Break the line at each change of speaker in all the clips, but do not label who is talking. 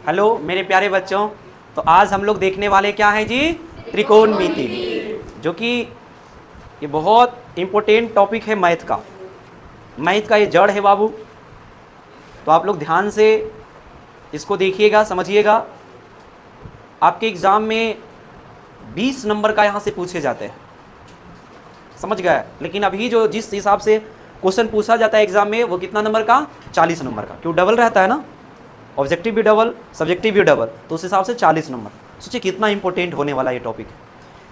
Hello मेरे प्यारे बच्चों, तो आज हम लोग देखने वाले क्या है जी, त्रिकोणमिति, जो कि ये बहुत इम्पोर्टेंट टॉपिक है मैथ का। मैथ का ये जड़ है बाबू, तो आप लोग ध्यान से इसको देखिएगा, समझिएगा। आपके एग्ज़ाम में 20 नंबर का यहाँ से पूछे जाते हैं, समझ गए। लेकिन अभी जो जिस हिसाब से क्वेश्चन पूछा जाता है एग्जाम में, वो कितना नंबर का, 40 नंबर का, क्यों डबल रहता है ना, ऑब्जेक्टिव भी डबल, सब्जेक्टिव भी डबल, तो उस हिसाब से 40 नंबर। सोचिए कितना इंपॉर्टेंट होने वाला ये टॉपिक है।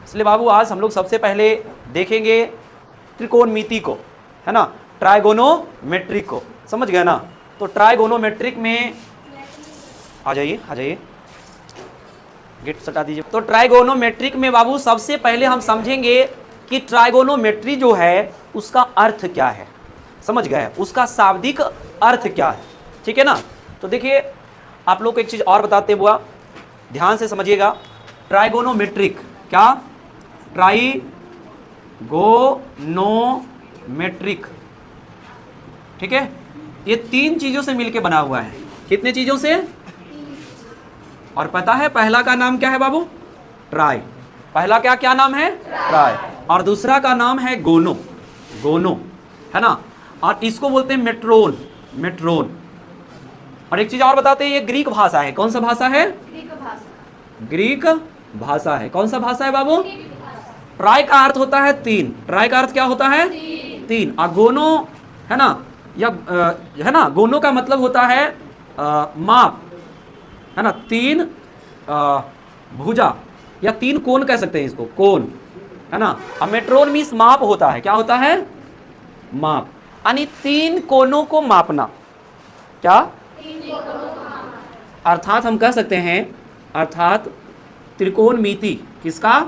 इसलिए बाबू आज हम लोग सबसे पहले देखेंगे त्रिकोणमिति को, है ना, ट्राइगोनोमेट्रिक को, समझ गए ना। तो ट्राइगोनोमेट्रिक में आ जाइए, आ जाइए, गेट सटा दीजिए। तो ट्राइगोनोमेट्रिक में बाबू सबसे पहले हम समझेंगे कि ट्राइगोनोमेट्री जो है उसका अर्थ क्या है, समझ गए, उसका शाब्दिक अर्थ क्या है, ठीक है ना। तो देखिए आप लोग को एक चीज और बताते हुआ ध्यान से समझिएगा। ट्राइगोनोमेट्रिक क्या, ट्राइगोनोमेट्रिक, ठीक है, ये 3 चीजों से मिलके बना हुआ है। कितने चीजों से, और पता है पहला का नाम क्या है बाबू, ट्राई। पहला क्या क्या नाम है, ट्राई। और दूसरा का नाम है गोनो, गोनो, है ना। और इसको बोलते हैं मेट्रोन, मेट्रोन। और एक चीज और बताते हैं, ये ग्रीक भाषा है। कौन सा भाषा है, ग्रीक भाषा है। कौन सा भाषा है बाबू, ट्राई का अर्थ होता है 3। ट्राई का अर्थ क्या होता है, 3। और गोनो, है ना, या है ना, गोनो का मतलब होता है माप, है ना, 3 भुजा या 3 कोण कह सकते हैं इसको, कोण, है ना। अब मेट्रोन मीन्स माप होता है, क्या होता है, माप, यानी 3 कोणों को मापना, क्या, अर्थात हम कह सकते हैं, अर्थात त्रिकोणमिति किसका,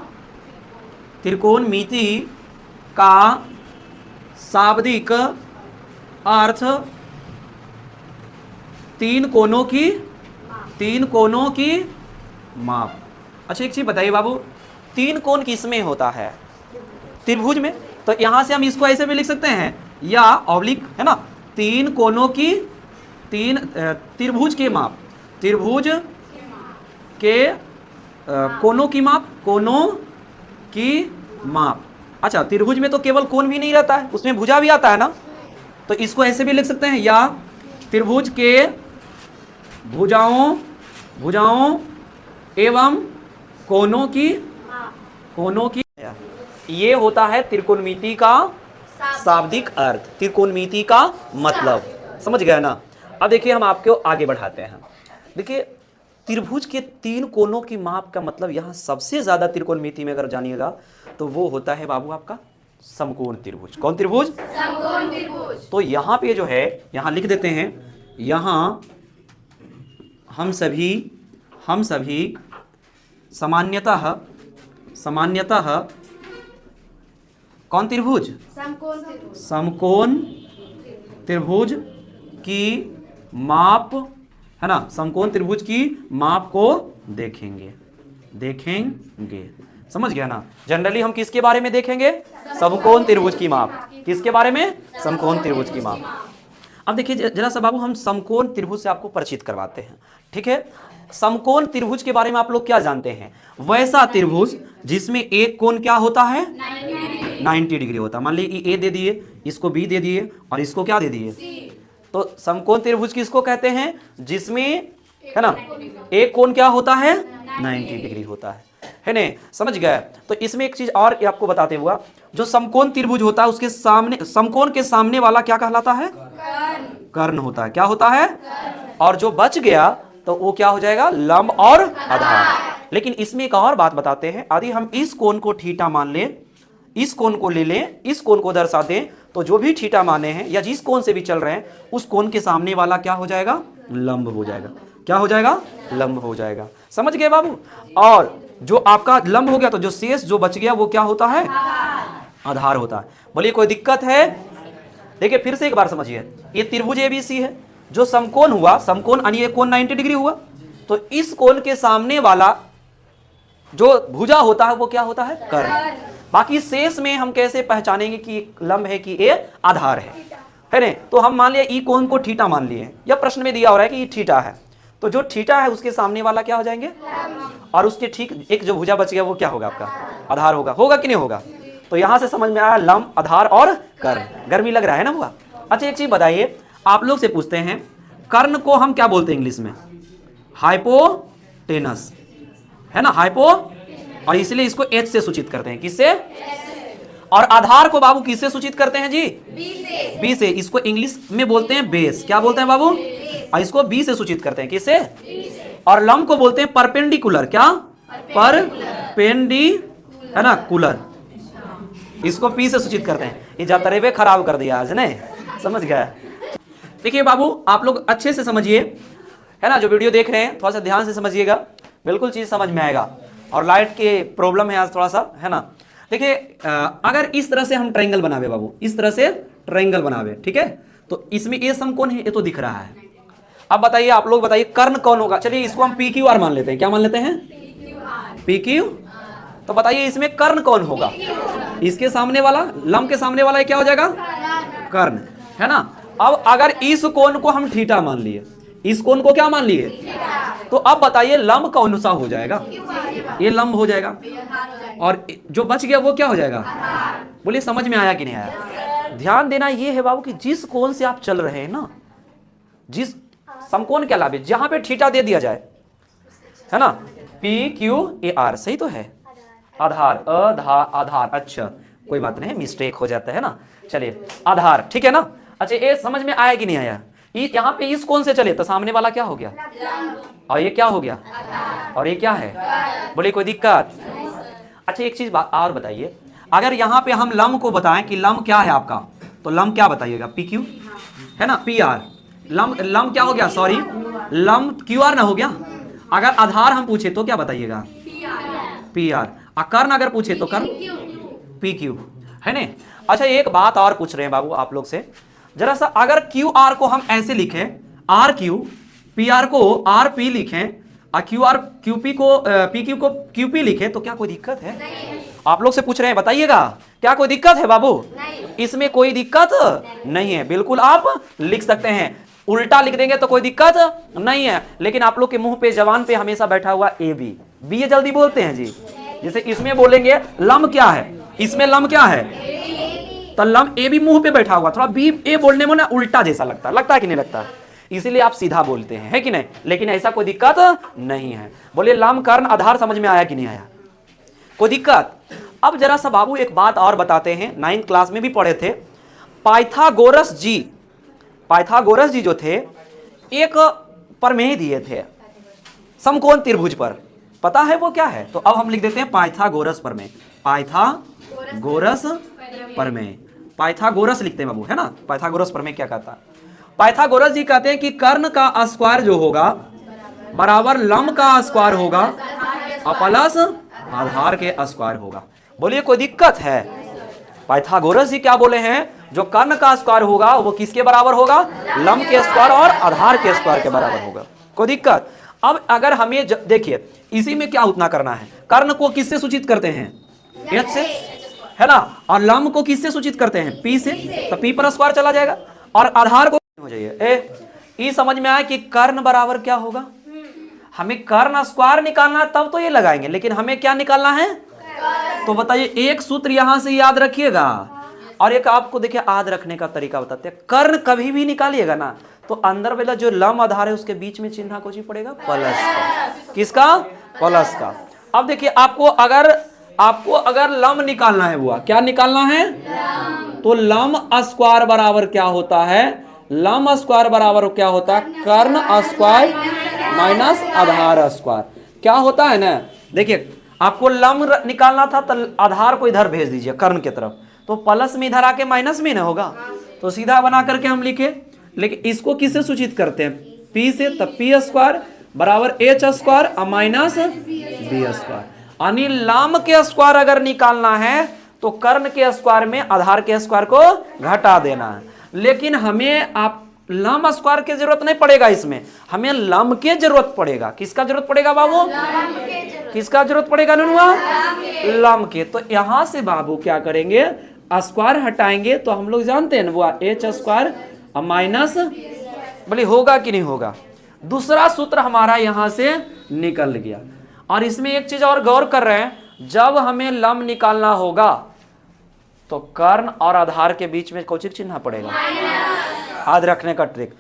त्रिकोणमिति का शाब्दिक अर्थ 3 कोणों की, 3 कोणों की माप। अच्छा एक चीज बताइए बाबू, 3 कोण किसमें होता है, त्रिभुज में। तो यहां से हम इसको ऐसे भी लिख सकते हैं, या ऑब्लिक, है ना, 3 कोणों की, 3 त्रिभुज के माप, त्रिभुज के कोणों की माप, कोणों की माप। अच्छा त्रिभुज में तो केवल कोण भी नहीं रहता है, उसमें भुजा भी आता है ना, तो इसको ऐसे भी लिख सकते हैं, या त्रिभुज के भुजाओं, भुजाओं एवं कोणों की, कोणों की। ये होता है त्रिकोणमिति का शाब्दिक अर्थ, त्रिकोणमिति का मतलब, समझ गए ना। अब देखिए हम आपको आगे बढ़ाते हैं। देखिए त्रिभुज के 3 कोणों की माप का मतलब यहाँ सबसे ज्यादा त्रिकोणमिति में अगर जानिएगा तो वो होता है बाबू आपका समकोण त्रिभुज। कौन त्रिभुज, समकोण त्रिभुज। तो यहाँ पे जो है, यहाँ लिख देते हैं, यहाँ हम सभी सामान्यतः, सामान्यतः कौन त्रिभुज, समकोण त्रिभुज की माप, है ना, समकोण त्रिभुज की माप को देखेंगे, देखेंगे, समझ गया ना। जनरली हम किसके बारे में देखेंगे, समकोण त्रिभुज की माप। किसके बारे में, समकोण त्रिभुज की माप। अब देखिए जरा सा बाबू, हम समकोण त्रिभुज से आपको परिचित करवाते हैं, ठीक है। समकोण त्रिभुज के बारे में आप लोग क्या जानते हैं, वैसा त्रिभुज जिसमें एक कोण क्या होता है, 90 डिग्री होता है। मान लीजिए ए दे दिए, इसको बी दे दिए, और इसको क्या दे दिए, तो समकोण त्रिभुज किसको कहते हैं, जिसमें, है ना, एक कोण क्या होता है, 90 डिग्री होता है ना, समझ गए। तो इसमें एक चीज और आपको बताते हुआ, जो समकोण त्रिभुज होता है उसके सामने, समकोण के सामने वाला क्या कहलाता है, कर्ण होता है। क्या होता है, और जो बच गया तो वो क्या हो जाएगा, लंब और आधार। लेकिन इसमें एक और बात बताते हैं, यदि हम इस कोण को थीटा मान लें, इस कोण को ले लें, इस कोण को दर्शा दें, तो जो भी थीटा माने हैं या जिस कोण से भी चल रहे हैं, उस कोण के सामने वाला क्या हो जाएगा, लंब हो जाएगा। क्या हो जाएगा, लंब हो जाएगा, समझ गए बाबू। और जो आपका लंब हो गया तो जो शेष जो बच गया वो क्या होता है, आधार होता है। बोलिए कोई दिक्कत है, देखिए फिर से एक बार समझिए, ये त्रिभुज एबीसी है, जो समकोण हुआ, समकोण यानी ये कोण 90 डिग्री हुआ, तो इस कोण के सामने वाला जो भुजा होता है वो क्या होता है, कर्ण। बाकी शेष में हम कैसे पहचानेंगे कि लंब है कि ये आधार है ना। तो हम मान लिया ई कोण को थीटा मान लिए, या प्रश्न में दिया हो रहा है कि ये थीटा है, तो जो थीटा है उसके सामने वाला क्या हो जाएंगे, और उसके ठीक एक जो भुजा बच गया वो क्या होगा, आपका आधार होगा। होगा कि नहीं होगा? तो यहां से समझ में आया लंब, आधार और कर्ण। गर्मी लग रहा है ना हुआ? अच्छा एक चीज बताइए, आप लोग से पूछते हैं, कर्ण को हम क्या बोलते हैं इंग्लिश में? हाइपोटेनस, है ना, हाइपो, और इसलिए इसको एच से सूचित करते हैं। किससे? और आधार को बाबू किससे सूचित करते हैं जी? बी से। इसको इंग्लिश में बोलते हैं बेस। क्या बोलते हैं बाबू? और इसको बी से सूचित करते हैं। किससे? और लंब को बोलते हैं परपेंडिकुलर। क्या? परपेंडी, है ना, कुलर। इसको पी से सूचित करते हैं। ये जातरे पे खराब कर दिया आज ने, समझ गया? देखिए बाबू, आप लोग अच्छे से समझिए, है ना, जो वीडियो देख रहे हैं थोड़ा सा ध्यान से समझिएगा, बिल्कुल चीज समझ में आएगा। और लाइट के प्रॉब्लम है आज थोड़ा सा, है ना। देखिए अगर इस तरह से हम ट्रायंगल बनावे बाबू, इस तरह से ट्रायंगल बनावे, ठीक है, तो इसमें ये समकोण है, ये तो दिख रहा है। अब बताइए, आप लोग बताइए कर्ण कौन होगा? चलिए इसको हम पी क्यू आर मान लेते हैं। क्या मान लेते हैं? P Q. तो बताइए इसमें कर्ण कौन होगा? इसके सामने वाला, लंब के सामने वाला क्या हो जाएगा? कर्ण, है ना। अब अगर इस कोण को हम थीटा मान लिए, इस कोण को क्या मान लिए, तो अब बताइए लंब कौन सा हो जाएगा? ये लंब हो जाएगा, और जो बच गया वो क्या हो जाएगा? बोलिए समझ में आया कि नहीं आया? ध्यान देना ये है बाबू कि जिस कोण से आप चल रहे हैं ना, जिस समकोण के अलावे जहां पे थीटा दे दिया जाए, है ना, पी क्यू ए आर, सही तो है, आधार, आधार, अच्छा कोई बात नहीं, मिस्टेक हो जाता है ना। चलिए आधार, ठीक है ना। अच्छा ये समझ में आया कि नहीं आया? यहाँ पे इस कोण से चले तो सामने वाला क्या हो गया, और ये क्या हो गया, और ये क्या है? बोले कोई दिक्कत? अच्छा एक चीज और बताइए, अगर यहाँ पे हम लंब को बताएं कि लंब क्या है आपका, तो लंब क्या बताइएगा? पी क्यू, है ना, पी आर। लंब क्या हो गया, सॉरी लंब क्यू आर ना हो गया। अगर आधार हम पूछे तो क्या बताइएगा? P R. कर्ण अगर पूछे तो कर्ण पी क्यू, है ना। अच्छा एक बात और पूछ रहे हैं बाबू आप लोग से, जरा सा, अगर क्यू आर को हम ऐसे लिखें, आर क्यू, पी आर को आर पी लिखें, और क्यू आर क्यू पी को पी क्यू को क्यू पी लिखें, तो क्या कोई दिक्कत है? आप लोग से पूछ रहे हैं, बताइएगा क्या कोई दिक्कत है बाबू? इसमें कोई दिक्कत नहीं है, बिल्कुल आप लिख सकते हैं। उल्टा लिख देंगे तो कोई दिक्कत नहीं है, लेकिन आप लोग के मुंह पे, जवान पे हमेशा बैठा हुआ ए बी, बी ये जल्दी बोलते हैं जी। जैसे इसमें बोलेंगे लंब क्या है, इसमें लंब क्या है, तो लंब ए भी मुंह पे बैठा हुआ, थोड़ा बी ए बोलने में ना उल्टा जैसा लगता है कि नहीं लगता? इसीलिए आप सीधा बोलते हैं, है कि नहीं? लेकिन ऐसा कोई दिक्कत नहीं है। बोलिए लंब कर्ण आधार समझ में आया कि नहीं आया? कोई दिक्कत? अब जरा सा बाबू एक बात और बताते हैं, 9th क्लास में भी पढ़े थे। पाइथागोरस जी जो थे, एक प्रमेय दिए थे समकोण त्रिभुज पर, पता है वो क्या है? तो अब हम लिख देते हैं पाइथागोरस प्रमेय। पाइथागोरस प्रमेय, पाइथागोरस लिखते हैं बाबू, है ना। पाइथागोरस प्रमेय क्या कहता है? पाइथागोरस जी कहते हैं कि कर्ण का स्क्वायर जो होगा बराबर लंब का स्क्वायर होगा और प्लस आधार के स्क्वायर होगा। बोलिए कोई दिक्कत है? पाइथागोरस जी क्या बोले हैं? जो कर्ण का स्क्वायर होगा वो किसके बराबर होगा? लंब के स्क्वायर और आधार के स्क्वायर के बराबर होगा। कोई दिक्कत? अब अगर हमें देखिए इसी में क्या उतना करना है, कर्ण को किससे सूचित करते हैं? एच से, है ना, और लंब को किससे सूचित करते हैं? पी से, तो पी पर स्क्वायर चला जाएगा, और आधार को हो जाइए ये समझ में आया कि कर्ण बराबर क्या होगा? हमें कर्ण स्क्वायर निकालना तब तो ये लगाएंगे, लेकिन हमें क्या निकालना है? तो बताइए, एक सूत्र यहां से याद रखिएगा, और एक आपको देखिए याद रखने का तरीका बताते हैं। कर्ण कभी भी निकालिएगा ना, तो अंदर वाला जो लंब आधार है उसके बीच में चिन्ह कुछ ही पड़ेगा, प्लस का। किसका? प्लस का। अब देखिए आपको अगर लंब निकालना है, हुआ क्या निकालना है? तो लंब स्क्वायर बराबर क्या होता है? लंब स्क्वायर बराबर क्या होता है? कर्ण स्क्वायर माइनस आधार स्क्वायर। क्या होता है ना, देखिए आपको लंब निकालना था तो आधार को इधर भेज दीजिए कर्ण की तरफ, तो प्लस में इधर आके माइनस में ना होगा, तो सीधा बना करके हम लिखे। लेकिन इसको किससे सूचित करते हैं? पी से, तब पी स्क्वायर बराबर H square minus B square. यानी लंब के स्क्वायर अगर निकालना है तो कर्ण के स्क्वायर में आधार के स्क्वायर को घटा देना है। लेकिन हमें आप लंब स्क्वायर की जरूरत नहीं पड़ेगा, इसमें हमें लंब की जरूरत पड़ेगा। किसका जरूरत पड़ेगा बाबू? किसका जरूरत पड़ेगा नुनुआ? लंब के। तो यहां से बाबू क्या करेंगे? स्क्वायर हटाएंगे, तो हम लोग जानते हैं ना वो एच स्क्वायर माइनस, बोले होगा कि नहीं होगा? दूसरा सूत्र हमारा यहां से निकल गया। और इसमें एक चीज और गौर कर रहे हैं, जब हमें लंब निकालना होगा तो कर्ण और आधार के बीच में कौन सी चिन्ह पड़ेगा, याद रखने का ट्रिक।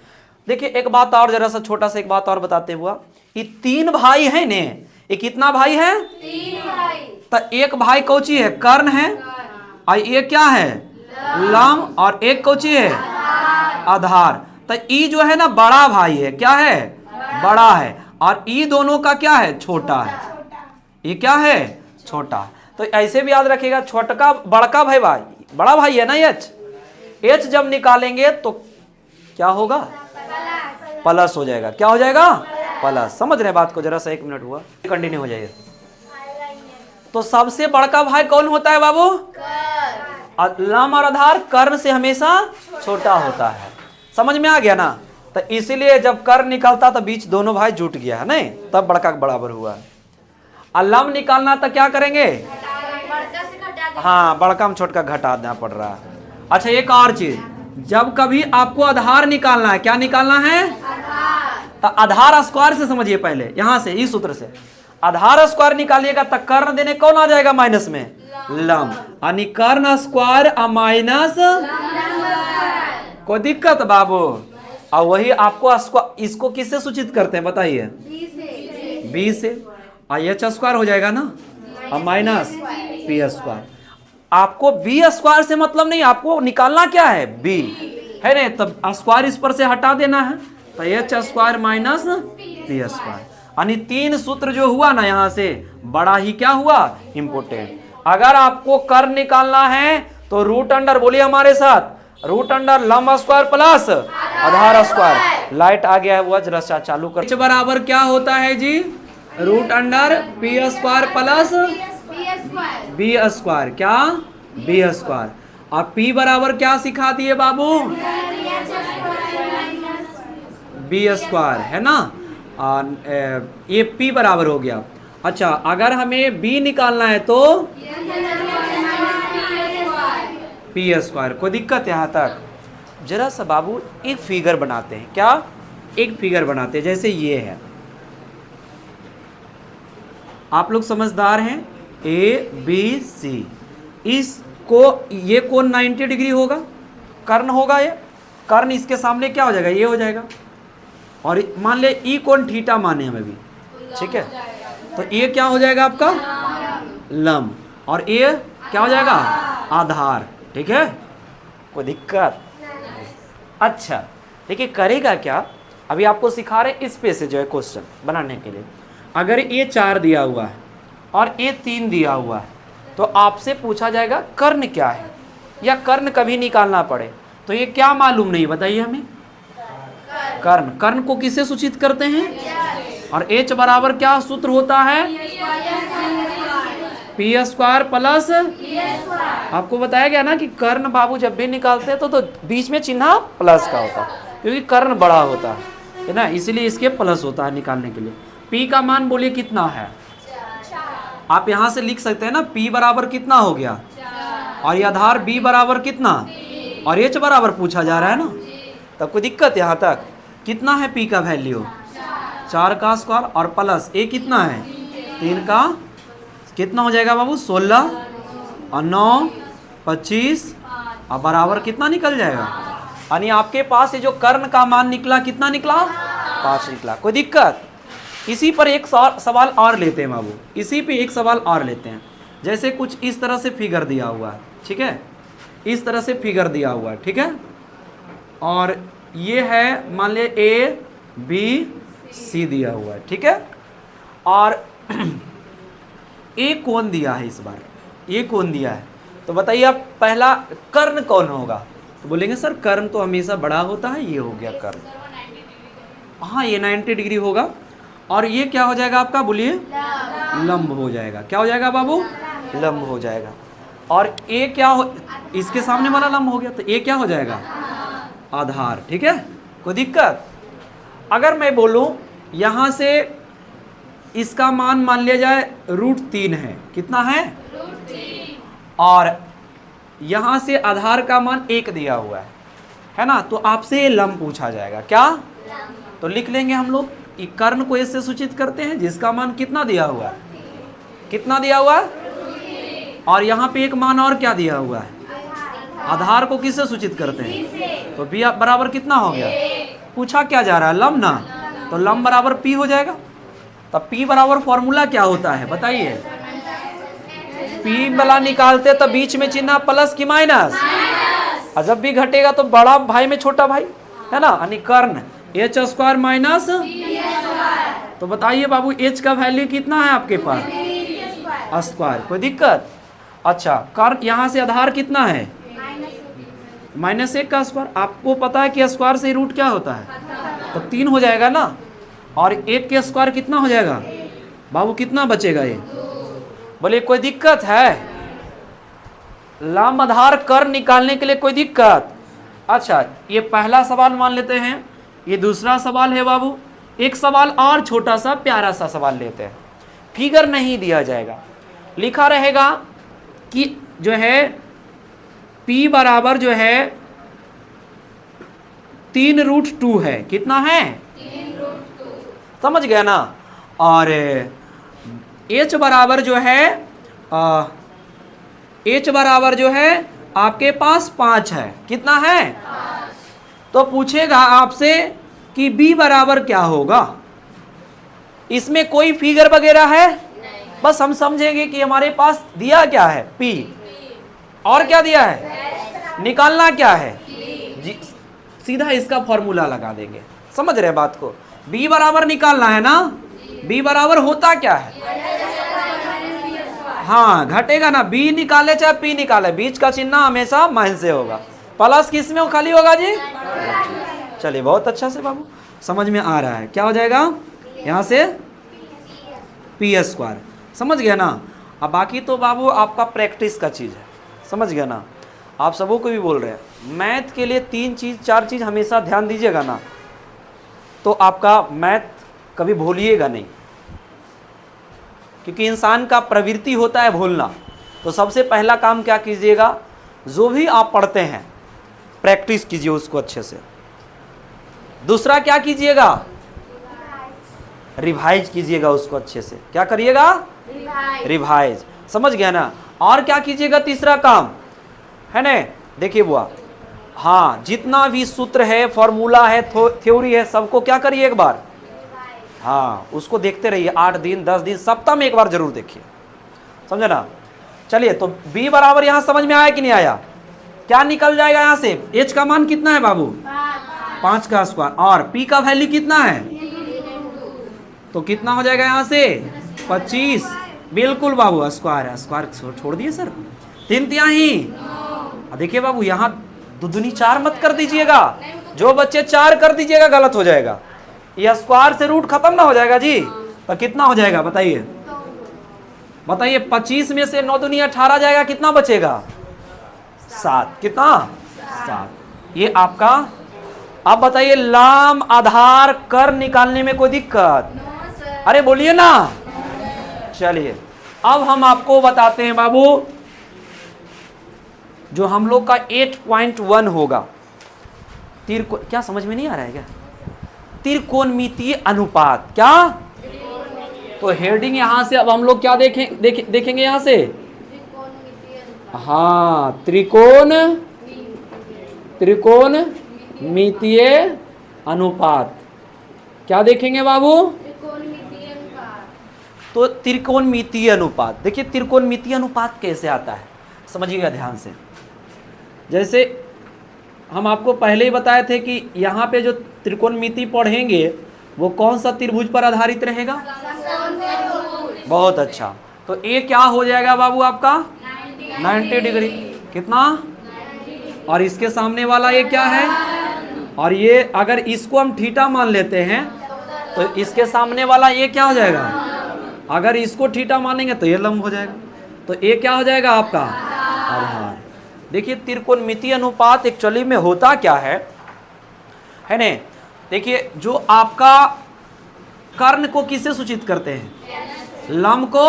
देखिए एक बात और, जरा सा छोटा सा एक बात और बताते हुआ, ये 3 भाई है ने, ये कितना भाई है, 3 भाई। तो एक भाई कौची है, कर्ण है, और ये क्या है, लंब, और एक कौची है, आधार। तो ई जो है ना बड़ा भाई है, क्या है, बड़ा है, और ई दोनों का क्या है, छोटा है। ये क्या है, छोटा। तो ऐसे भी याद रखिएगा, छोटका बड़का भाई बड़ा भाई है ना एच जब निकालेंगे तो क्या होगा, प्लस हो जाएगा। क्या हो जाएगा, प्लस। समझ रहे बात को, जरा सा 1 मिनट हुआ, कंटिन्यू हो जाइए। तो सबसे बड़का भाई कौन होता है बाबू, लंब और आधार कर्ण से हमेशा छोटा होता है। समझ में आ गया ना। तो इसीलिए जब कर्ण निकलता तो बीच दोनों भाई जुट गया है नहीं, तब बड़का बराबर हुआ। और लंब निकालना तो क्या करेंगे, हाँ बड़का में छोटका घटा देना पड़ रहा है। अच्छा एक और चीज, जब कभी आपको आधार निकालना है, क्या निकालना है, तो आधार स्क्वायर से समझिए पहले, यहां से इस सूत्र से आधार स्क्वायर निकालिएगा तो कर्ण देने कौन आ जाएगा माइनस में, लंब, यानी कर्ण स्क्वायर माइनस, कोई दिक्कत बाबू। और वही आपको इसको किससे सूचित करते हैं बताइए, बी से। एच स्क्वायर हो जाएगा ना, और माइनस पी स्क्वायर। आपको बी स्क्वायर से मतलब नहीं, आपको निकालना क्या है, बी है ना, तब स्क्वायर इस पर से हटा देना है, तो H square minus P square. यानी 3 सूत्र जो हुआ ना यहां से, बड़ा ही क्या हुआ, इंपोर्टेंट। अगर आपको कर्ण निकालना है तो रूट अंडर, बोलिए हमारे साथ, रूट अंडर लंब स्क्वायर प्लस आधार स्क्वायर। लाइट आ गया है, वो जरा सा चालू कर। एच बराबर क्या होता है जी, root under P square plus B square, क्या, बी स्क्वायर। और पी बराबर क्या सिखा दिए बाबू, बी स्क्वायर है ना, ये पी बराबर हो गया। अच्छा अगर हमें बी निकालना है तो पी स्क्वायर। कोई दिक्कत यहाँ तक। जरा सा बाबू एक फिगर बनाते हैं, क्या, एक फिगर बनाते हैं, जैसे ये है, आप लोग समझदार हैं, ए बी सी, इसको ये कोण 90 डिग्री होगा, कर्ण होगा, ये कर्ण इसके सामने क्या हो जाएगा, ये हो जाएगा। और मान ले ई कोण थीटा माने हमें भी, ठीक है, तो ये क्या हो जाएगा आपका, लंब, और ये क्या हो जाएगा, आधार। ठीक है, कोई दिक्कत। अच्छा देखिए करेगा क्या, अभी आपको सिखा रहे इस पे से जो है क्वेश्चन बनाने के लिए। अगर ये 4 दिया हुआ है और ये 3 दिया हुआ है, तो आपसे पूछा जाएगा कर्ण क्या है, या कर्ण कभी निकालना पड़े तो ये क्या मालूम नहीं, बताइए हमें, कर्ण। कर्ण को किससे सूचित करते हैं, और एच बराबर क्या सूत्र होता है, पी स्क्वायर प्लस, आपको बताया गया ना कि कर्ण बाबू जब भी निकालते हैं तो बीच में चिन्ह प्लस का होता है, क्योंकि कर्ण बड़ा होता है ना, इसलिए इसके प्लस होता है निकालने के लिए। पी का मान बोलिए कितना है, आप यहां से लिख सकते हैं ना, पी बराबर कितना हो गया, और ये आधार बी बराबर कितना, और एच बराबर पूछा जा रहा है ना, तब कोई दिक्कत यहाँ तक। कितना है पी का वैल्यू, 4 का स्क्वायर, और प्लस ए कितना है, 3 का, कितना हो जाएगा बाबू, 16 और 9 25, और बराबर कितना निकल जाएगा, यानी आपके पास ये जो कर्ण का मान निकला कितना निकला, 5 निकला। कोई दिक्कत। इसी पर एक सवाल और लेते हैं बाबू, इसी पे एक सवाल और लेते हैं। जैसे कुछ इस तरह से फिगर दिया हुआ है, ठीक है, इस तरह से फिगर दिया हुआ है, ठीक है, और ये है मान ले ए बी सी दिया हुआ है, ठीक है, और ए कौन दिया है, इस बार ये कौन दिया है, तो बताइए आप पहला कर्ण कौन होगा, तो बोलेंगे सर कर्ण तो हमेशा बड़ा होता है, ये हो गया कर्ण, हाँ ये 90 डिग्री होगा, और ये क्या हो जाएगा आपका, बोलिए लंब हो जाएगा। क्या हो जाएगा बाबू, लंब हो जाएगा। और ये क्या हो, इसके सामने वाला लंब हो गया, तो ये क्या हो जाएगा, आधार। ठीक है, कोई दिक्कत। अगर मैं बोलूं यहां से इसका मान लिया जाए √3 है, कितना है, और यहां से आधार का मान 1 दिया हुआ है ना, तो आपसे लंब पूछा जाएगा, क्या तो लिख लेंगे हम लोग कि कर्ण को इससे सूचित करते हैं जिसका मान कितना दिया हुआ है, कितना दिया हुआ है, और यहाँ पे एक मान और क्या दिया हुआ है, आधार को किससे सूचित करते हैं, तो बी बराबर कितना हो गया, पूछा क्या जा रहा है, लंब ना, तो लंब बराबर पी हो जाएगा। तब पी बराबर फॉर्मूला क्या होता है बताइए, पी वाला निकालते तो बीच में चिन्ह प्लस की माइनस, और जब भी घटेगा तो बड़ा भाई में छोटा भाई है ना, यानी कर्ण एच स्क्वायर माइनस, तो बताइए बाबू एच का वैल्यू कितना है आपके पास, स्क्वायर, कोई दिक्कत। अच्छा कर्ण यहाँ से आधार कितना है, -1 का स्क्वायर, आपको पता है कि स्क्वायर से रूट क्या होता है, तो 3 हो जाएगा ना, और 1 के स्क्वायर कितना हो जाएगा बाबू, कितना बचेगा ये, बोले कोई दिक्कत है, लंब आधार कर्ण निकालने के लिए कोई दिक्कत। अच्छा ये पहला सवाल मान लेते हैं, ये दूसरा सवाल है बाबू, एक सवाल और छोटा सा प्यारा सा सवाल लेते हैं, फिगर नहीं दिया जाएगा, लिखा रहेगा कि जो है P बराबर जो है 3√2 है, कितना है 3√2, समझ गया ना, और H बराबर जो है H बराबर जो है आपके पास 5 है, कितना है 5। तो पूछेगा आपसे कि B बराबर क्या होगा, इसमें कोई फिगर वगैरह है नहीं। बस हम समझेंगे कि हमारे पास दिया क्या है P, और क्या दिया है, निकालना क्या है जी, सीधा इसका फॉर्मूला लगा देंगे, समझ रहे बात को, B बराबर निकालना है ना, B बराबर होता क्या है, हाँ घटेगा ना, B निकाले चाहे P निकाले, बीच का चिन्ह हमेशा माइनस से होगा, प्लस किस में खाली होगा जी, चलिए बहुत अच्छा से बाबू समझ में आ रहा है, क्या हो जाएगा यहाँ से पी स्क्वायर, समझ गया ना। अब बाकी तो बाबू आपका प्रैक्टिस का चीज़ है, समझ गया ना, आप सबों को भी बोल रहे हैं, मैथ के लिए 3 चीज़ 4 चीज़ हमेशा ध्यान दीजिएगा ना, तो आपका मैथ कभी भूलिएगा नहीं, क्योंकि इंसान का प्रवृत्ति होता है भूलना। तो सबसे पहला काम क्या कीजिएगा, जो भी आप पढ़ते हैं प्रैक्टिस कीजिए उसको अच्छे से। दूसरा क्या कीजिएगा, रिवाइज कीजिएगा उसको अच्छे से, क्या करिएगा, रिवाइज, समझ गया ना। और क्या कीजिएगा, तीसरा काम है ना, देखिए बुआ, हाँ जितना भी सूत्र है, फॉर्मूला है, थ्योरी है, सबको क्या करिए एक बार, हाँ उसको देखते रहिए, 8 दिन 10 दिन सप्ताह में एक बार जरूर देखिए, समझे ना। चलिए तो B बराबर यहाँ समझ में आया कि नहीं आया, क्या निकल जाएगा यहाँ से, H का मान कितना है बाबू 5 का स्क्वायर, और P का वैल्यू कितना है, तो कितना हो जाएगा यहाँ से 25, बिल्कुल बाबू स्क्वायर है, स्क्वायर छोड़ दिए सर, 3 तिहाई। देखिए बाबू यहाँ 2 दूनी 4 मत कर दीजिएगा, जो बच्चे 4 कर दीजिएगा गलत हो जाएगा, यह स्क्वायर से रूट खत्म ना हो जाएगा जी, तो कितना हो जाएगा बताइए, बताइए 25 में से 9 दूनी 18 जाएगा, कितना बचेगा 7, कितना 7, ये आपका। अब बताइए लंब आधार कर्ण निकालने में कोई दिक्कत, अरे बोलिए ना। चलिए अब हम आपको बताते हैं बाबू, जो हम लोग का 8.1 होगा, क्या समझ में नहीं आ रहा है क्या, त्रिकोणमितीय अनुपात, क्या, तो हेडिंग यहां से अब हम लोग क्या देखेंगे यहां से, हाँ त्रिकोणमितीय अनुपात, क्या देखेंगे बाबू, तो त्रिकोणमितीय अनुपात। देखिए त्रिकोणमितीय अनुपात कैसे आता है, समझिएगा ध्यान से। जैसे हम आपको पहले ही बताए थे कि यहाँ पे जो त्रिकोणमिति पढ़ेंगे वो कौन सा त्रिभुज पर आधारित रहेगा, बहुत अच्छा, तो ये क्या हो जाएगा बाबू आपका 90 डिग्री, कितना, और इसके सामने वाला ये क्या है, और ये अगर इसको हम थीटा मान लेते हैं तो इसके सामने वाला ये क्या हो जाएगा, अगर इसको थीटा मानेंगे तो ये लंब हो जाएगा, तो ये क्या हो जाएगा आपका आधार। देखिए त्रिकोणमितीय अनुपात एक्चुअली में होता क्या है ना, देखिए जो आपका कर्ण को किससे सूचित करते हैं, लंब को,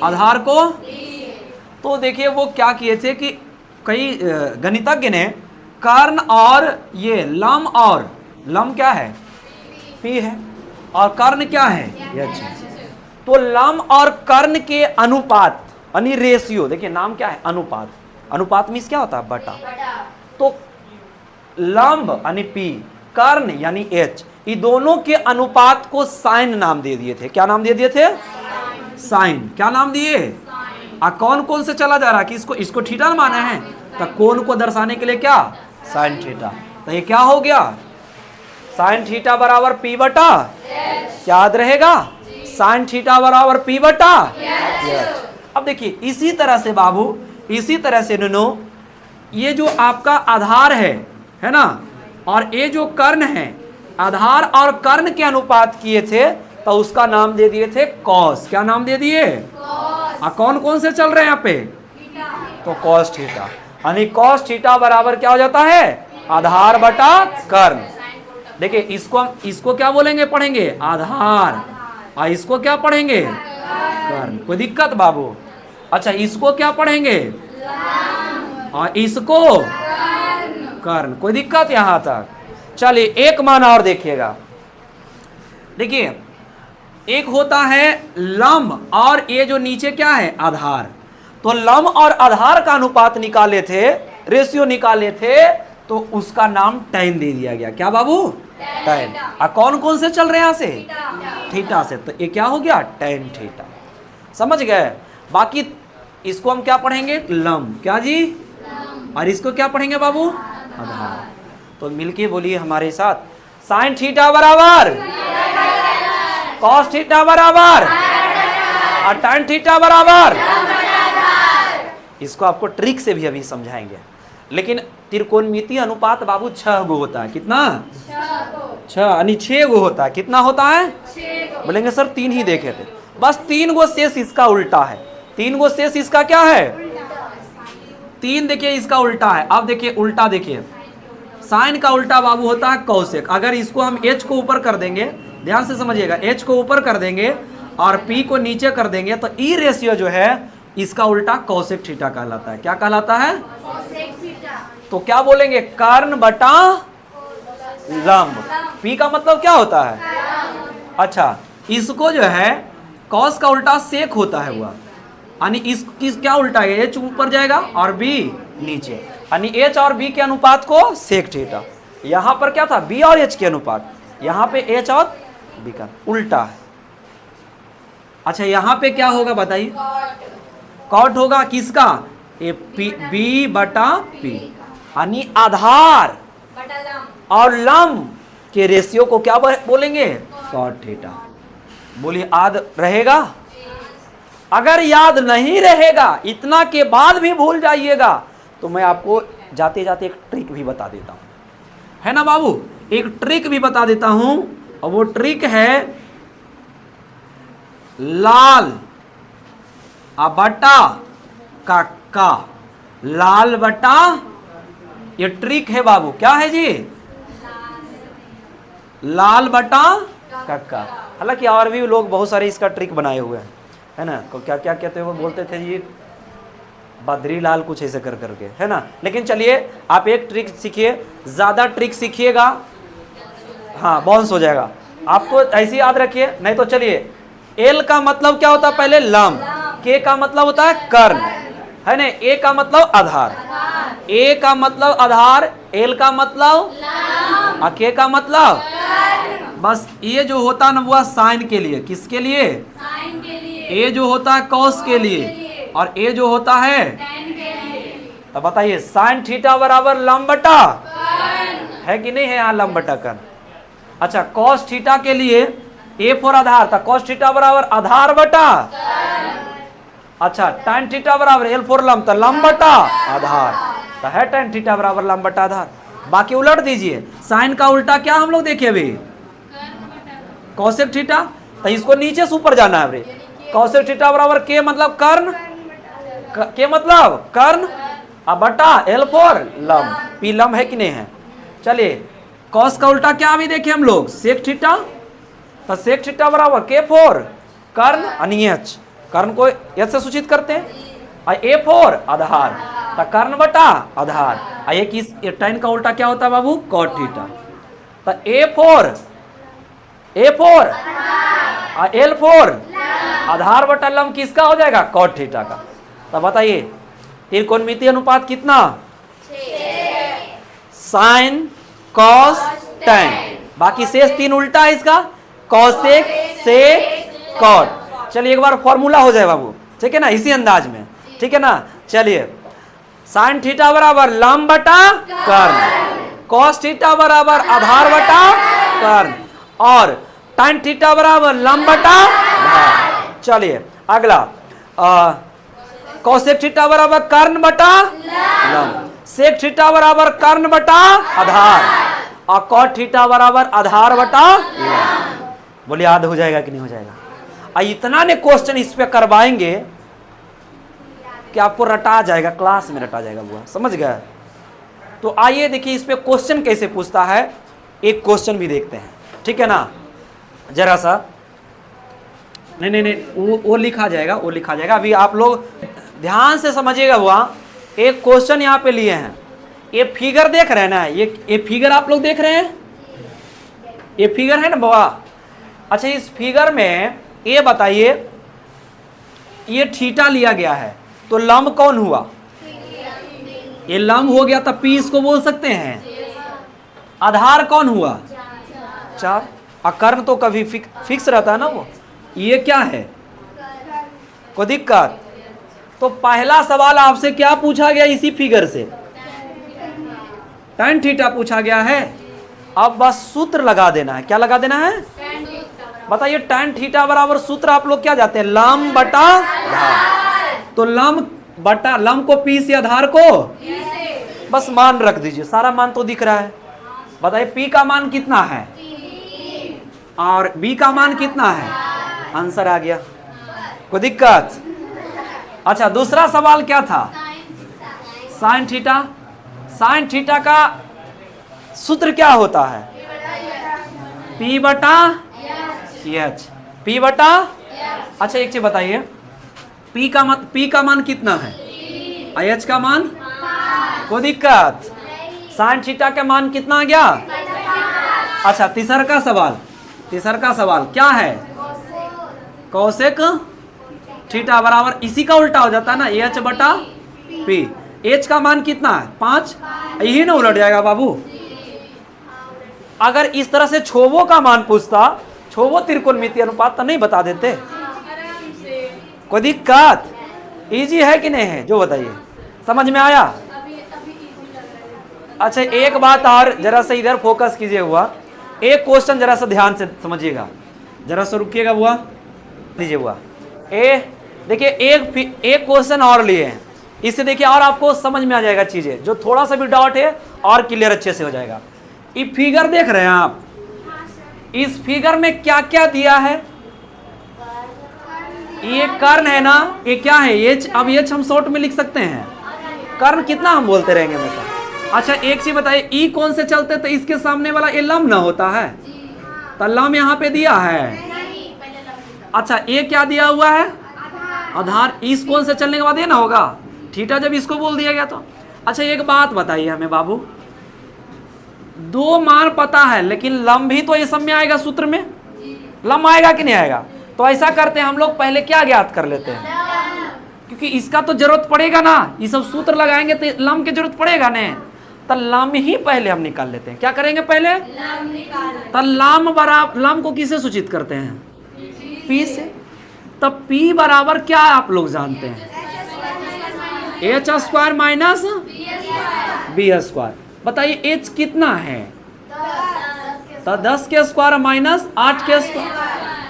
आधार को, तो देखिए वो क्या किए थे कि कई गणितज्ञ ने कर्ण और ये लंब, और लंब क्या है पी है और कर्ण क्या है, एच है। तो लंब और कर्ण के अनुपात यानी रेशियो, देखिए नाम क्या है, अनुपात। अनुपात मीन्स क्या होता है, बटा। तो लंब यानी पी, कर्ण यानी एच, ये दोनों के अनुपात को साइन नाम दे दिए थे। क्या नाम दे दिए थे, साइन। क्या नाम दिए, कौन कौन से चला जा रहा है कि इसको थीटा माना है, तो कोण को दर्शाने के लिए क्या, साइन थीटा। तो ये क्या हो गया, साइन थीटा बराबर पी बटा, याद रहेगा, साइन थीटा बराबर पी बटा। अब देखिए इसी तरह से बाबू, इसी तरह से नो, ये जो आपका आधार है ना, और ये जो कर्ण है, आधार और कर्ण के अनुपात किए थे तो उसका नाम दे दिए थे कॉस। क्या नाम दे दिए, कौन कौन से चल रहे हैं यहाँ पे, तो कॉस थीटा। यानी कॉस थीटा बराबर क्या हो जाता है, आधार बटा कर्ण। देखिए इसको क्या बोलेंगे, पढ़ेंगे आधार, और इसको क्या पढ़ेंगे, कर्ण। कोई दिक्कत बाबू? अच्छा इसको क्या पढ़ेंगे, और इसको कर्ण। कोई दिक्कत यहां तक? चलिए एक मान और देखिएगा। देखिए एक होता है लंब और ये जो नीचे क्या है, आधार। तो लंब और आधार का अनुपात निकाले थे, रेशियो निकाले थे, तो उसका नाम tan दे दिया गया। क्या बाबू, tan। कौन कौन से चल रहे हैं यहाँ से, थीटा से, तो ये क्या हो गया, tan थीटा। समझ गए? बाकी इसको हम क्या पढ़ेंगे, लंब। क्या जी, और इसको क्या पढ़ेंगे बाबू, आधार। तो मिलके बोलिए हमारे साथ, साइन थीटा बराबर कॉस थीटा बराबर और tan थीटा बराबर। इसको आपको ट्रिक से भी अभी समझाएंगे। लेकिन त्रिकोणमितीय अनुपात बाबू 6 गो होता है। कितना, 6 यानी 6 गो होता है। कितना होता है, बोलेंगे सर 3 ही देखे थे। बस 3 गो शेष इसका उल्टा है। 3 गो शेष इसका क्या है, 3 देखिए इसका उल्टा है। अब देखिए उल्टा, देखिए साइन का उल्टा बाबू होता है कौशिक। अगर इसको हम h को ऊपर कर देंगे, ध्यान से समझिएगा, h को ऊपर कर देंगे और p को नीचे कर देंगे, तो ई रेशियो जो है इसका उल्टा कौशिक थीटा कहलाता है। क्या कहलाता है, तो क्या बोलेंगे, कर्ण बटा लंब। p का मतलब क्या होता है, अच्छा इसको जो है कॉस का उल्टा सेक होता है हुआ, यानी इस क्या उल्टा है, h ऊपर जाएगा और b नीचे, यानी h और b के अनुपात को सेक थीटा। यहां पर क्या था, b और h के अनुपात, यहां पे h और b का उल्टा है। अच्छा यहां पे क्या होगा बताइए, कॉट होगा किसका, b बटा p, यानी आधार और लंब के रेशियो को क्या बोलेंगे, कॉट थीटा। बोलिए याद रहेगा? अगर याद नहीं रहेगा, इतना के बाद भी भूल जाइएगा, तो मैं आपको जाते जाते एक ट्रिक भी बता देता हूं, है ना बाबू। एक ट्रिक भी बता देता हूं, और वो ट्रिक है लाल बटा का, लाल बटा, ये ट्रिक है बाबू। क्या है जी, लाल बटा का। हालांकि और भी लोग बहुत सारे इसका ट्रिक बनाए हुए हैं, है ना। क्या क्या कहते हैं, वो बोलते थे जी बद्री लाल कुछ ऐसे कर करके, है ना। लेकिन चलिए आप एक ट्रिक सीखिए, ज्यादा ट्रिक सीखिएगा हाँ बाउंस हो जाएगा। आपको ऐसे याद रखिए, नहीं तो चलिए एल का मतलब क्या होता है, पहले लंब, के का मतलब होता है कर्ण, है ना। ए का मतलब आधार, ए का मतलब आधार, एल का मतलब, के का मतलब, बस ये जो होता है ना वो साइन के लिए, किसके लिए, ए जो होता है कॉस के लिए, और ए जो होता है, तो बताइए साइन थीटा बराबर लंब बटा, है कि नहीं है यहाँ लंब बटा कर्ण। अच्छा कॉस थीटा के लिए ए फॉर आधार था, कॉस थीटा बराबर आधार बटा, अच्छा tan थीटा बराबर एल फॉर लंब, तो लंब बटा आधार, तो है tan थीटा बराबर लंब बटा आधार। बाकी उलट दीजिए, साइन का उल्टा क्या हम लोग देखे अभी, कॉसेक थीटा, तो इसको नीचे से ऊपर जाना है अभी। कॉसेक थीटा बराबर के मतलब कर्ण, के मतलब कर्ण, अब बटा एल फॉर लंब, पी लंब है कि नहीं है। चलिए कॉस का उल्टा क्या अभी देखे हम लोग, सेक थीटा, तो सेक थीटा बराबर के फोर कर्ण, यानी एच, कर्ण को एच से सूचित करते हैं, और ए फोर आधार, तो कर्ण बटा आधार, और ये किस tan का उल्टा क्या होता है बाबू, कॉट थीटा, तो ए फोर A4 और L4 आधार बटा लंब किसका हो जाएगा? कॉट थीटा का। तो बताइए त्रिकोणमितीय अनुपात कितना? Sine cos tan. बाकी शेष 3 उल्टा है इसका, कॉसेक सेक कॉट। चलिए एक बार फॉर्मूला हो जाए बाबू, ठीक है ना, इसी अंदाज में, ठीक है ना। चलिए साइन थीटा बराबर लंब बटा कर्ण, कॉस थीटा बराबर आधार बटा कर्ण, और टैन थीटा बराबर लंब बटा आधार। चलिए अगला कॉसेक थीटा बराबर कर्ण बटा लंब, सेक थीटा बराबर कर्ण बटा आधार, और कॉट थीटा बराबर आधार बटा लंब। बोलिए याद हो जाएगा कि नहीं हो जाएगा? इतना ने क्वेश्चन इस पे करवाएंगे कि आपको रटा जाएगा, क्लास में रटा जाएगा बुआ, समझ गए? तो आइए देखिए इस पे क्वेश्चन कैसे पूछता है, एक क्वेश्चन भी देखते हैं, ठीक है ना। जरा सा नहीं वो लिखा जाएगा, वो लिखा जाएगा। अभी आप लोग ध्यान से समझिएगा बुआ, एक क्वेश्चन यहाँ पे लिए हैं। ये फिगर देख रहे हैं ना, ये फिगर आप लोग देख रहे हैं, ये फिगर है ना बुआ। अच्छा इस फिगर में ये बताइए, ये थीटा लिया गया है तो लंब कौन हुआ? ये लंब हो गया, तब पी इसको बोल सकते हैं। आधार कौन हुआ? 4। और कर्ण तो कभी फिक्स रहता है ना वो। ये क्या है? कोई दिक्कत? तो पहला सवाल आपसे क्या पूछा गया इसी फिगर से? टैन थीटा पूछा गया है। अब बस सूत्र लगा देना है। क्या लगा देना है? बताइए टैन थीटा बराबर सूत्र आप लोग क्या जाते हैं? लंब बटा आधार। तो लंब को पी से, आधार को बस मान रख दीजिए, सारा मान तो दिख रहा है। बताइए पी का मान कितना है और बी का मान कितना है? आंसर आ गया। कोई दिक्कत? अच्छा दूसरा सवाल क्या था? Sine theta. साइन थीटा का सूत्र क्या होता है? पी बटा एच। पी बटा, अच्छा एक चीज बताइए, पी का मान कितना है? एच का मान? कोई दिक्कत? साइन थीटा का मान कितना आ गया? अच्छा तीसरा का सवाल क्या है? कोसेक थीटा बराबर इसी का उल्टा हो जाता है ना, एच बटा पी। एच का मान कितना है? 5। यही ना उलट जाएगा बाबू। अगर इस तरह से छोवो का मान पूछता, छोवो त्रिकोणमितीय अनुपात, तो नहीं बता देते? कोई दिक्कत? इजी है कि नहीं है जो बताइए, समझ में आया? अच्छा एक बात और जरा सा इधर फोकस कीजिए हुआ, एक क्वेश्चन जरा सा ध्यान से समझिएगा, जरा सा रुकिएगा हुआ, लीजिए हुआ। देखिए एक क्वेश्चन और लिए हैं, इससे देखिए और आपको समझ में आ जाएगा चीजें, जो थोड़ा सा भी डाउट है और क्लियर अच्छे से हो जाएगा। ये फिगर देख रहे हैं आप, इस फिगर में क्या क्या दिया है? ये कर्ण है ना, ये क्या है? एच। अब एच हम शॉर्ट में लिख सकते हैं, कर्ण कितना हम बोलते रहेंगे हमेशा। अच्छा एक चीज बताइए, ई कौन से चलते तो इसके सामने वाला ये लंब ना होता है, तो लंब यहाँ पे दिया है। अच्छा ये क्या दिया हुआ है? आधार। इस कौन से चलने के बाद ये ना होगा थीटा, जब इसको बोल दिया गया तो। अच्छा एक बात बताइए हमें बाबू, 2 मान पता है लेकिन लंब भी तो ये सब में आएगा, सूत्र में लंब आएगा कि नहीं आएगा? तो ऐसा करते हैं हम लोग, पहले क्या ज्ञात कर लेते हैं, क्योंकि इसका तो जरूरत पड़ेगा ना, ये सब सूत्र लगाएंगे तो लंब की जरूरत पड़ेगा ना, तो लंब ही पहले हम निकाल लेते हैं। क्या करेंगे पहले? तो लंब को किससे सूचित करते हैं? पी से। तब P बराबर क्या आप लोग जानते हैं? H square minus B square. बताइए एच कितना है? तो 10 के स्क्वायर माइनस 8 के स्क्वायर,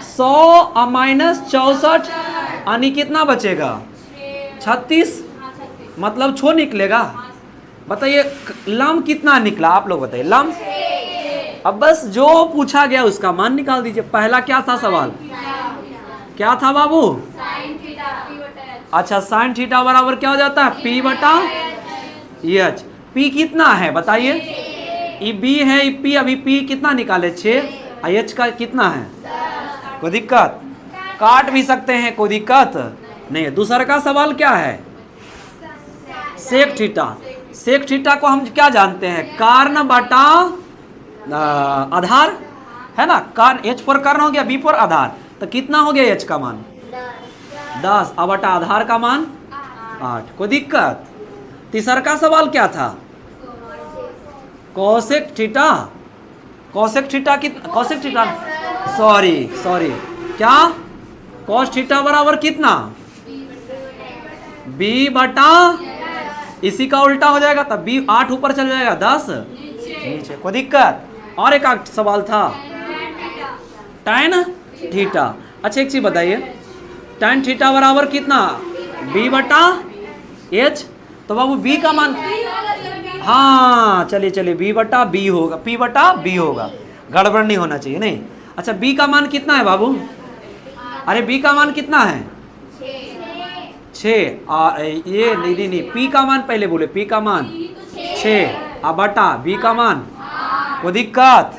100 माइनस 64, यानी कितना बचेगा? 36, मतलब छो निकलेगा। बताइए लंब कितना निकला आप लोग बताइए, लंब। अब बस जो पूछा गया उसका मान निकाल दीजिए। पहला क्या था सवाल? क्या था बाबू? अच्छा साइन थीटा बराबर क्या हो जाता है? पी बटा एच। पी कितना है बताइए? ई बी है, ई पी। अभी पी कितना निकाले? 6। एच का कितना है? कोई दिक्कत? काट भी सकते हैं, कोई दिक्कत नहीं है। दूसरा का सवाल क्या है? Sec theta. सेक थीटा को हम क्या जानते हैं? कर्ण बटा आधार। है ना। कर्ण, एच पर कर्ण हो गया, बी पर आधार, तो कितना हो गया एच का मान 10, अब बटा आधार का मान 8। कोई दिक्कत। तीसरा का सवाल क्या था, कोसेक थीटा, कोसेक थीटा कितना, कोसेक थीटा सॉरी क्या, कॉस थीटा बराबर कितना b बटा, इसी का उल्टा हो जाएगा तब b 8 ऊपर चल जाएगा 10 नीचे। कोई दिक्कत। और एक सवाल था tan थीटा। अच्छा एक चीज बताइए, tan थीटा बराबर कितना b बटा h, तो बाबू b का मान, हाँ चलिए b बटा b होगा, p बटा b होगा, गड़बड़ नहीं होना चाहिए नहीं। अच्छा b का मान कितना है बाबू, अरे b का मान कितना है 6, ये नहीं p का मान पहले बोले, p का मान 6 अब बटा b का मान। कोई दिक्कत।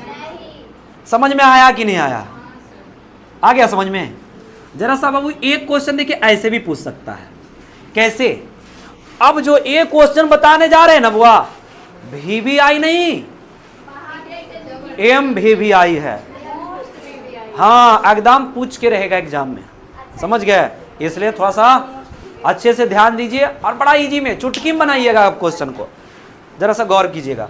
समझ में आया कि नहीं आया, आ गया समझ में। जरा सा बाबू एक क्वेश्चन देखिए ऐसे भी पूछ सकता है, कैसे, अब जो एक क्वेश्चन बताने जा रहे हैं ना बुआ, VVI नहीं MVVI है, हाँ एकदम पूछ के रहेगा एग्जाम में, समझ गए। इसलिए थोड़ा सा अच्छे से ध्यान दीजिए और बड़ा इजी में चुटकी में बनाइएगा आप क्वेश्चन को, जरा सा गौर कीजिएगा।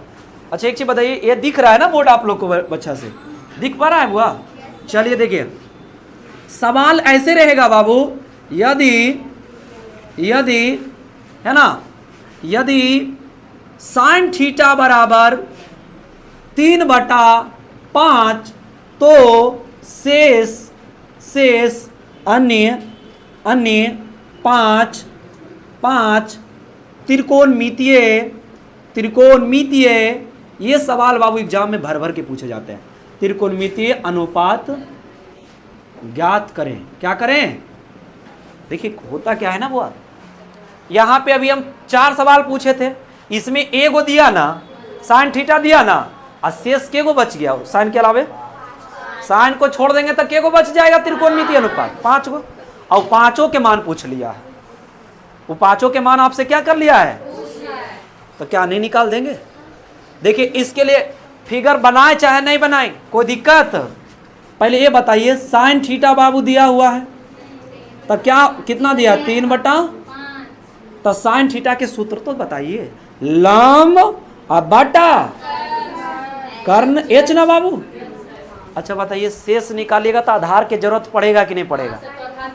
अच्छा एक चीज बताइए, ये दिख रहा है ना बोर्ड आप लोग को बच्चा से, दिख पा रहा है बुआ। चलिए देखिए सवाल ऐसे रहेगा बाबू, यदि है ना, यदि साइन थीटा बराबर 3/5 तो शेष अन्य 5 त्रिकोणमितीय, ये सवाल बाबू एग्जाम में भर भर के पूछे जाते हैं। त्रिकोणमितीय अनुपात ज्ञात करें, क्या करें। देखिए होता क्या है ना बुआ, यहाँ पे अभी हम 4 सवाल पूछे थे, इसमें एगो दिया ना साइन थीटा दिया ना, और शेष के गो बच गया, साइन के अलावे साइन को छोड़ देंगे तो के गो बच जाएगा त्रिकोणमितीय अनुपात 5 गो, और 5 के मान पूछ लिया है, वो 5 के मान आपसे क्या कर लिया है, तो क्या नहीं निकाल देंगे। देखिए इसके लिए फिगर बनाए चाहे नहीं बनाए कोई दिक्कत। पहले ये बताइए साइन थीटा बाबू दिया हुआ है, तो क्या कितना दिया 3/5, तो साइन थीटा के सूत्र तो बताइए, लंब और बटा कर्ण एच ना बाबू। अच्छा बताइए शेष निकालिएगा तो आधार की जरूरत पड़ेगा कि नहीं पड़ेगा,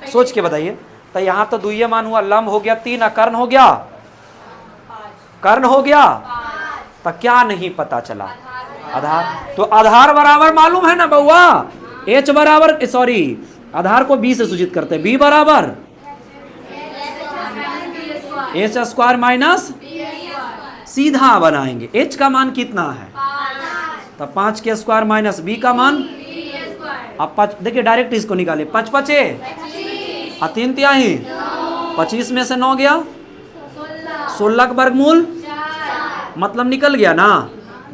सोच के बताइए। तो यहाँ तो दुइये मान हुआ, लंब हो गया 3 और कर्ण हो गया, तो क्या नहीं पता चला, आधार। तो आधार बराबर मालूम है ना बउआ, एच बराबर सॉरी आधार को b से सूचित करते हैं, b बराबर एच स्क्वायर माइनस, सीधा बनाएंगे एच का मान कितना है, तो 5 के स्क्वायर माइनस b का मान, अब देखिए डायरेक्ट इसको निकाले, 5 5 और 3 तिहाई 25 में से 9 गया 16 का वर्गमूल, मतलब निकल गया ना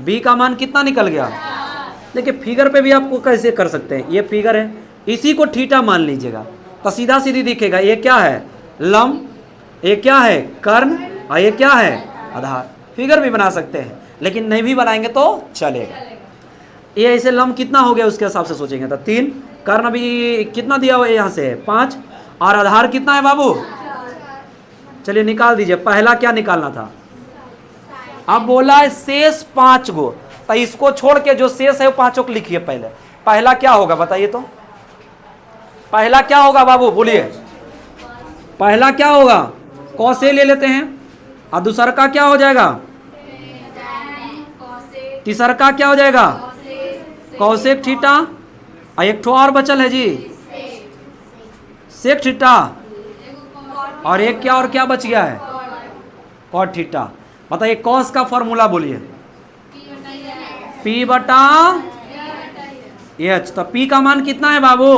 b का मान कितना निकल गया। देखिए फिगर पे भी आपको कैसे कर सकते हैं, ये फिगर है, इसी को थीटा मान लीजिएगा तो सीधा सीधी दिखेगा, ये क्या है लंब, ये क्या है कर्ण, और ये क्या है आधार। फिगर भी बना सकते हैं लेकिन नहीं भी बनाएंगे तो चलेगा। ये ऐसे लंब कितना हो गया उसके हिसाब से सोचेंगे तो 3, कर्ण भी कितना दिया हुआ है यहाँ से 5, और आधार कितना है बाबू, चलिए निकाल दीजिए। पहला क्या निकालना था, अब बोला है शेष 5 गो, तो इसको छोड़ के जो शेष है वो 5 को लिखिए। पहला क्या होगा बताइए, तो पहला क्या होगा बाबू बोलिए, पहला क्या होगा कौसे ले लेते हैं, और दूसरा का क्या हो जाएगा, तीसरा का क्या हो जाएगा कौसेक थीटा, और एक ठो और बचल है जी सेक थीटा, और एक क्या और क्या बच गया है कॉट थीटा। बताइए कॉस का फॉर्मूला बोलिए, p बटा एच, तो p का मान कितना है बाबू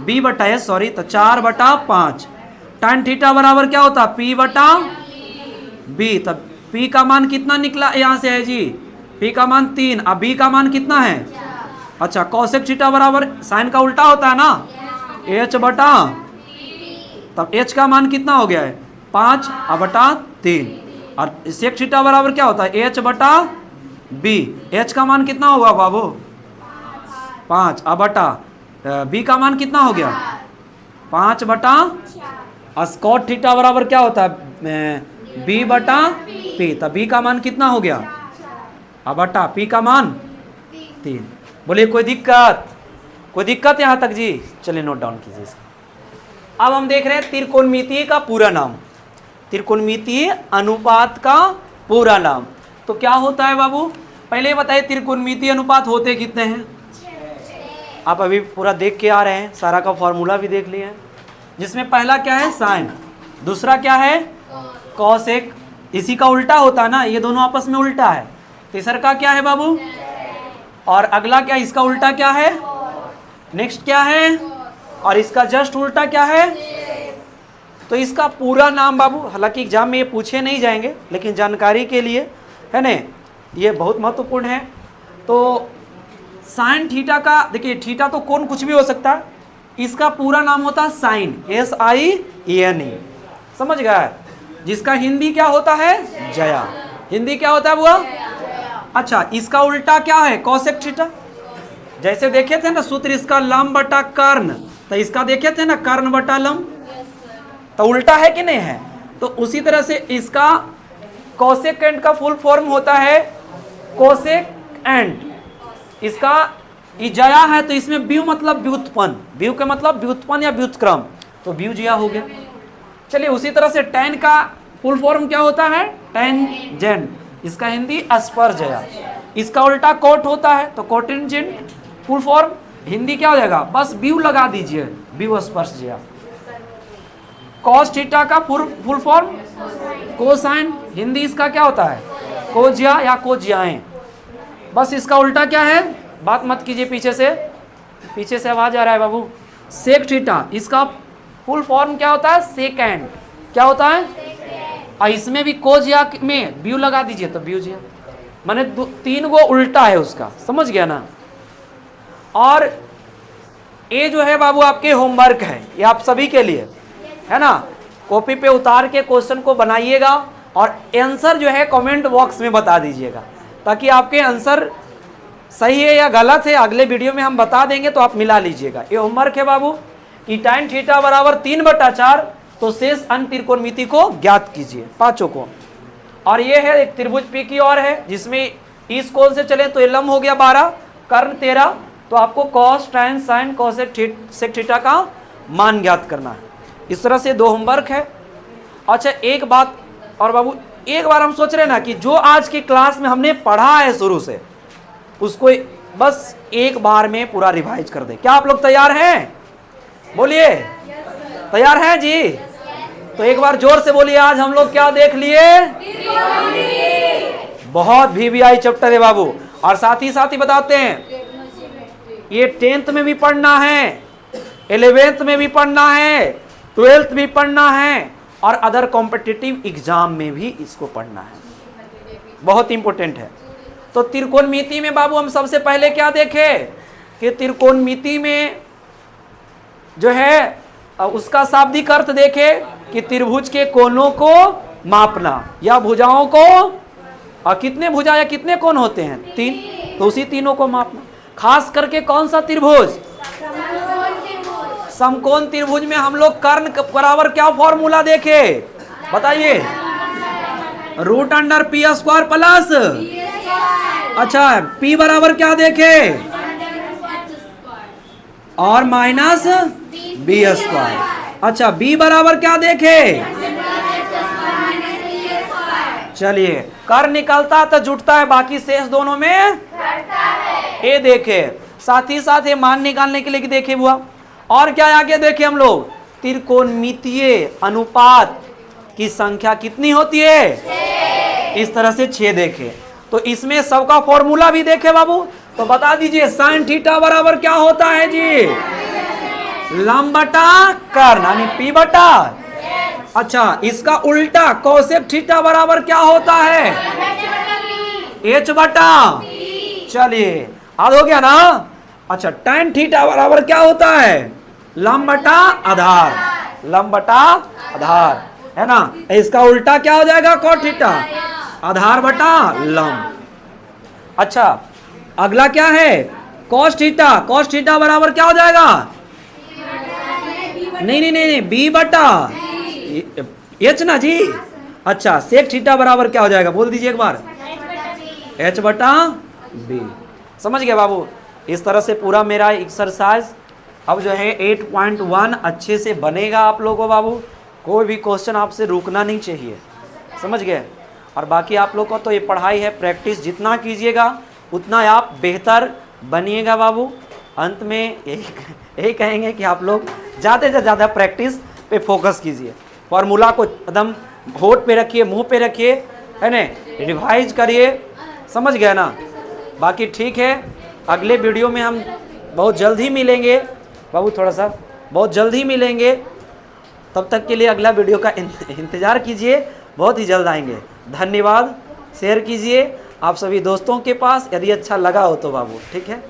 b बटा एच सॉरी, तो 4/5। tan थीटा बराबर क्या होता p बटा b, तब p का मान कितना निकला यहाँ से है जी, p का मान 3 और b का मान कितना है। अच्छा कॉसेक थीटा बराबर साइन का उल्टा होता है ना h बटा, तब h का मान कितना हो गया है 5/3, और सेक थीटा बराबर क्या होता है h बटा b, h का मान कितना होगा बाबू 5 अब बटा बी का मान कितना हो गया 5 बटा स्कॉट थीटा बराबर क्या होता है बी बटा पी, तब बी का मान कितना हो गया अब बटा पी का मान 3। बोलिए कोई दिक्कत यहाँ तक जी? चलिए नोट डाउन कीजिए इसका। अब हम देख रहे हैं त्रिकोणमितीय का पूरा नाम, त्रिकोणमितीय अनुपात का पूरा नाम। तो क्या होता है बाबू, पहले बताइए त्रिकोणमितीय अनुपात होते कितने हैं? आप अभी पूरा देख के आ रहे हैं, सारा का फॉर्मूला भी देख लिए हैं, जिसमें पहला क्या है साइन, दूसरा क्या है कॉसेक, इसी का उल्टा होता है ना, ये दोनों आपस में उल्टा है। तीसरा का क्या है बाबू, और अगला क्या, इसका उल्टा क्या है, नेक्स्ट क्या है, और इसका जस्ट उल्टा क्या है। तो इसका पूरा नाम बाबू, हालांकि एग्जाम में ये पूछे नहीं जाएंगे, लेकिन जानकारी के लिए है ना, ये बहुत महत्वपूर्ण है। तो साइन थीटा का, देखिए थीटा तो कोण कुछ भी हो सकता है, इसका पूरा नाम होता है साइन, SINE, समझ गया? जिसका हिंदी क्या होता है जया, हिंदी क्या होता है बुआ? अच्छा, इसका उल्टा क्या है कॉसेक थीटा। जैसे देखे थे ना सूत्र, इसका लंब बटा कर्ण, तो इसका देखे थे ना कर्ण बटा लंब, तो उल्टा है कि नहीं है? तो उसी तरह से इसका कोसेकेंट का फुल फॉर्म होता है कोसेकेंट। इसका जया है तो इसमें व्यू मतलब व्युत्पन्न, व्यू का मतलब व्युत्पन्न या व्युत्क्रम, तो व्यू जया हो गया। चलिए उसी तरह से टैन का फुल फॉर्म क्या होता है टेंजेंट, इसका हिंदी स्पर्शजया। इसका उल्टा कोट होता है तो कोटेंजेंट, फुल फॉर्म हिंदी क्या हो जाएगा, बस व्यू लगा दीजिए, व्यू स्पर्शजया। कॉस थीटा का फुल फॉर्म कोसाइन, हिंदी इसका क्या होता है कोजिया या कोजियाएं, बस इसका उल्टा क्या है, बात मत कीजिए पीछे से आवाज आ रहा है बाबू। सेक थीटा, इसका फुल फॉर्म क्या होता है सेकेंड, क्या होता है, और इसमें भी कोजिया में व्यू लगा दीजिए तो व्यू जिया, माने 3 गो उल्टा है उसका, समझ गया ना। और ये जो है बाबू आपके होमवर्क है, ये आप सभी के लिए है ना, कॉपी पे उतार के क्वेश्चन को बनाइएगा और आंसर जो है कमेंट बॉक्स में बता दीजिएगा, ताकि आपके आंसर सही है या गलत है अगले वीडियो में हम बता देंगे, तो आप मिला लीजिएगा। ये होमवर्क है बाबू कि tan थीटा बराबर 3/4, तो शेष अन्य त्रिकोणमिति को ज्ञात कीजिए पांचों को। और ये है एक त्रिभुज पी की और है, जिसमें इस कोण से चले तो ये लंब हो गया 12, कर्ण 13, तो आपको cos tan sin cosec theta का मान ज्ञात करना है। इस तरह से 2 होमवर्क है। अच्छा एक बात और बाबू, एक बार हम सोच रहे हैं ना कि जो आज की क्लास में हमने पढ़ा है शुरू से, उसको बस एक बार में पूरा रिवाइज कर दे। क्या आप लोग तैयार हैं? बोलिए तैयार हैं जी? तो एक बार जोर से बोलिए, आज हम लोग क्या देख लिए? बहुत VVI चैप्टर है बाबू। और साथ ही बताते हैं, ये 10th में भी पढ़ना है, 11th में भी पढ़ना है, 12th भी पढ़ना है, और अदर कॉम्पिटिटिव एग्जाम में भी इसको पढ़ना है, बहुत इंपॉर्टेंट है। तो त्रिकोणमिति में बाबू हम सबसे पहले क्या देखे कि त्रिकोणमिति में जो है उसका शाब्दिक अर्थ देखे कि त्रिभुज के कोणों को मापना या भुजाओं को, और कितने भुजा या कितने कोण होते हैं 3, तो उसी तीनों को मापना। खास करके कौन सा त्रिभुज, समकोण त्रिभुज में हम लोग कर्ण बराबर क्या फॉर्मूला देखे बताइए, √p² प्लस, अच्छा p बराबर क्या देखे, और माइनस b²। अच्छा b बराबर क्या देखे, चलिए कर निकलता तो जुटता है, बाकी शेष दोनों में ये देखे। साथ ही साथ ये मान निकालने के लिए देखे बुआ, और क्या आगे देखे हम लोग, त्रिकोणमितीय अनुपात की संख्या कितनी होती है, इस तरह से 6 देखे। तो इसमें सबका फॉर्मूला भी देखे बाबू, तो बता दीजिए साइन थीटा बराबर क्या होता है जी, लंब बटा कर्ण यानी p बटा। अच्छा इसका उल्टा कोसेक थीटा बराबर क्या होता है, h बटा। चलिए याद हो गया ना। अच्छा tan थीटा बराबर क्या होता है, लंब बटा आधार, लंब बटा आधार है ना। इसका उल्टा क्या हो जाएगा cot थीटा, आधार बटा लंब। अच्छा अगला क्या है कॉस थीटा बराबर क्या हो जाएगा? नहीं, बी बटा एच ना जी। अच्छा, सेक थीटा बराबर क्या हो जाएगा, बोल दीजिए एक बार। एच बटा बी। समझ गए बाबू? इस तरह से पूरा मेरा एक्सरसाइज अब जो है 8.1 अच्छे से बनेगा आप लोगों को बाबू। कोई भी क्वेश्चन आपसे रुकना नहीं चाहिए, समझ गए? और बाकी आप लोग को तो ये पढ़ाई है, प्रैक्टिस जितना कीजिएगा उतना आप बेहतर बनिएगा बाबू। अंत में यही कहेंगे कि आप लोग ज़्यादा से ज़्यादा प्रैक्टिस पे फोकस कीजिए, फार्मूला को एकदम होठ पे रखिए, मुंह पे रखिए, है ना, रिवाइज करिए, समझ गए ना? बाकी ठीक है, अगले वीडियो में हम बहुत जल्द ही मिलेंगे बाबू, थोड़ा सा बहुत जल्द ही मिलेंगे। तब तक के लिए अगला वीडियो का इंतज़ार कीजिए, बहुत ही जल्द आएंगे। धन्यवाद। शेयर कीजिए आप सभी दोस्तों के पास यदि अच्छा लगा हो तो बाबू, ठीक है।